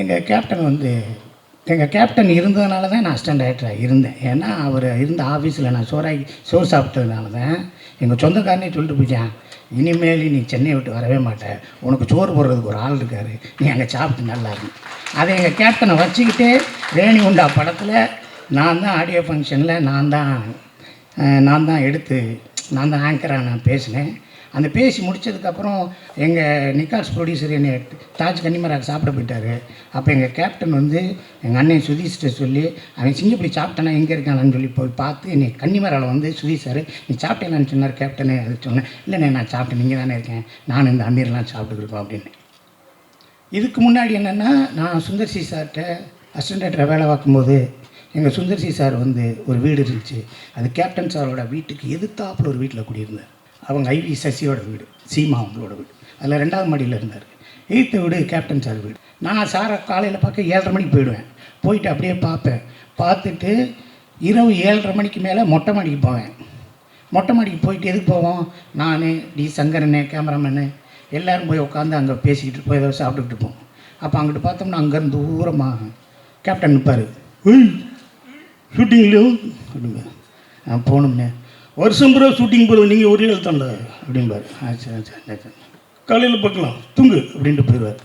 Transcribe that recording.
எங்கள் கேப்டன் வந்து எங்கள் கேப்டன் இருந்ததுனால தான் நான் அசிஸ்டன்ட் டைரக்டராக இருந்தேன். ஏன்னா அவர் இருந்த ஆஃபீஸில் நான் சோறு சாப்பிட்டதுனால தான் எங்கள் சொந்தக்காரனே சொல்லிட்டு போயிட்டான், இனிமேல் நீ சென்னையை விட்டு வரவே மாட்டேன், உனக்கு சோறு போடுறதுக்கு ஒரு ஆள் இருக்கார், நீ அங்கே சாப்பிட்டு நல்லா இருக்கும். அதை எங்கள் கேப்டனை வச்சுக்கிட்டு ரேணி உண்டா படத்தில் நான் தான் ஆடியோ ஃபங்க்ஷனில் நான் தான் எடுத்து நான் தான் ஆங்கராக நான் பேசினேன். அந்த பேசி முடித்ததுக்கப்புறம் எங்கள் நிக்காஸ் ப்ரொடியூசர் என்னை தாஜ் கன்னிமராக சாப்பிட போயிட்டார். அப்போ எங்கள் கேப்டன் வந்து எங்கள் அண்ணன் சுதீஷ்கிட்ட சொல்லி அவன் சிங்கப்படி சாப்பிட்டானா எங்கே இருக்கானான்னு சொல்லி போய் பார்த்து என்னை கன்னிமராவில் வந்து சுதீஷ் சார் நீ சாப்பிட்டேன்னு சொன்னார் கேப்டனு. அது சொன்னேன், இல்லைண்ணே நான் சாப்பிட்டேன், நீங்கள் தானே இருக்கேன், நான் இந்த அமீர்லாம் சாப்பிட்டுருக்கோம் அப்படின்னு. இதுக்கு முன்னாடி என்னென்னா நான் சுந்தர்சி சார்கிட்ட அசிஸ்டன்ட் டைரக்டராக வேலை பார்க்கும்போது எங்கள் சுந்தர்சி சார் வந்து ஒரு வீடு இருந்துச்சு. அது கேப்டன் சாரோட வீட்டுக்கு எதிர்த்தாப்பில் ஒரு வீட்டில் குடியிருந்தார். அவங்க ஐவி சசியோட வீடு, சீமா அவங்களோட வீடு, அதில் 2வது மாடியில் இருந்தார். எய்த்த வீடு கேப்டன் சார் வீடு. நான் சாரை காலையில் பார்க்க 7:30 மணிக்கு போயிடுவேன். போயிட்டு அப்படியே பார்ப்பேன். பார்த்துட்டு இரவு 7:30 மணிக்கு மேலே மொட்டை மாடிக்கு போவேன். மொட்டை மாடிக்கு போயிட்டு எதுக்கு போவோம், நான் டி சங்கரண்ணே கேமராமேனு எல்லோரும் போய் உட்காந்து அங்கே பேசிக்கிட்டு போய் ஏதோ சாப்பிட்டுக்கிட்டு இருப்போம். அப்போ அங்கிட்டு பார்த்தோம்னா அங்கேருந்து தூரமாக கேப்டன் நிற்பார். ஷூட்டிங்லையும் அப்படிங்க நான் போகணும்னே, வருஷம் பூரா ஷூட்டிங் போடுவோம், நீங்கள் ஒரு எழுத்தாண்ட அப்படின்பார். சரி காலையில் பார்க்கலாம் தூங்கு அப்படின்ட்டு போயிடுவார்.